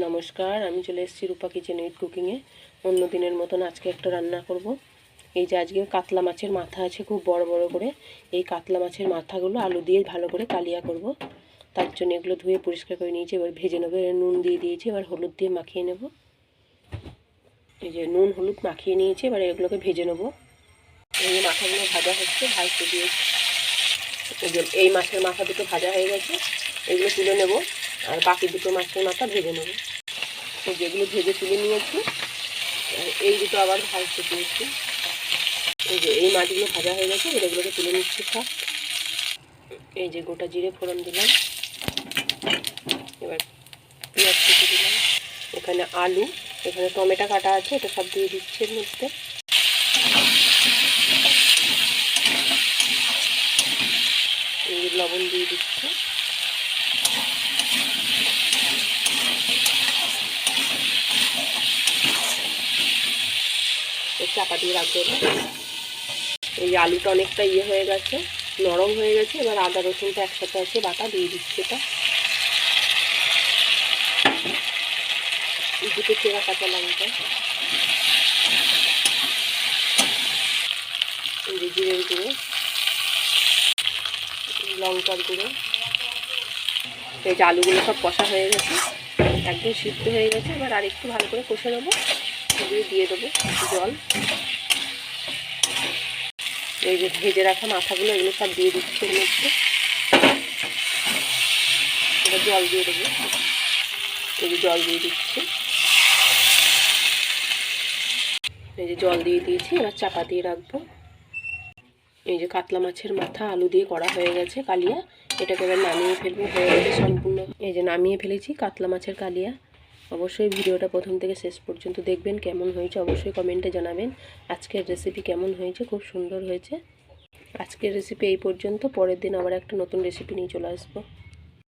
নমস্কার, আমি চলে এসেছি রূপা কিচেন উইথ কুকিংয়ে। অন্য দিনের মতন আজকে একটা রান্না করব। এই যে আজকে কাতলা মাছের মাথা আছে খুব বড় বড় করে। এই কাতলা মাছের মাথাগুলো আলু দিয়ে ভালো করে কালিয়া করব। তার জন্য এগুলো ধুয়ে পরিষ্কার করে নিয়েছি, এবার ভেজে নেবো। নুন দিয়ে দিয়েছি, এবার হলুদ দিয়ে মাখিয়ে নেব। এই যে নুন হলুদ মাখিয়ে নিয়েছি, এবার এগুলোকে ভেজে নেব। এই মাথাগুলো ভাজা হচ্ছে, ভাজতে দিয়েছি। এই মাছের মাথা দুটো ভাজা হয়ে গেছে, এগুলো তুলে নেব। আর বাকি দুটো মাছের মাথা ভেজে নেব। যেগুলো ভেজে তুলে নিয়েছি, এই দুটো আবার ভাজতে দিয়েছি। এই যে এই মাছগুলো ভাজা হয়ে গেছে, এগুলোকে তুলে নিচ্ছি সব। এই যে গোটা জিরে ফোড়ন দিলাম, এবার পেঁয়াজ কুচি দিলাম, এখানে আলু, এখানে টমেটো কাটা আছে, এটা সব দিয়ে দিচ্ছি এর মধ্যে। এই লবণ দিয়ে দিচ্ছি। চাপা দিয়ে রাখবো। এই আলুটা অনেকটা হয়ে গেছে, নরম হয়ে গেছে। এবার আদা রসুনটা একসাথে আছে বাটা, দিয়ে দিচ্ছি এটা। দুটো চেরা কাঁচা লঙ্কা, জিরের গুঁড়ো, লঙ্কার গুঁড়ো। এই যে আলুগুলো সব কষা হয়ে গেছে, একদম সিদ্ধ হয়ে গেছে। এবার আর একটু ভালো করে কষে নেবো, দিয়ে দেবো জল। এই যে ভেজে রাখা মাথাগুলো, এগুলো সব দিয়ে দিচ্ছি এর মধ্যে। এবার জল দিয়ে দেবো, এই যে জল দিয়ে দিচ্ছি। এই যে জল দিয়ে দিয়েছি, এবার চাপা দিয়ে রাখবো। এই যে কাতলা মাছের মাথা আলু দিয়ে করা হয়ে গেছে কালিয়া, এটাকে এবার নামিয়ে ফেলবো। হয়ে গেছে সম্পূর্ণ। এই যে নামিয়ে ফেলেছি কাতলা মাছের কালিয়া। অবশ্যই ভিডিওটা প্রথম থেকে শেষ পর্যন্ত দেখবেন, কেমন হয়েছে অবশ্যই কমেন্টে জানাবেন। আজকের রেসিপি কেমন হয়েছে, খুব সুন্দর হয়েছে। আজকের রেসিপি এই পর্যন্ত। পরের দিন আবার একটা নতুন রেসিপি নিয়ে চলে আসবো।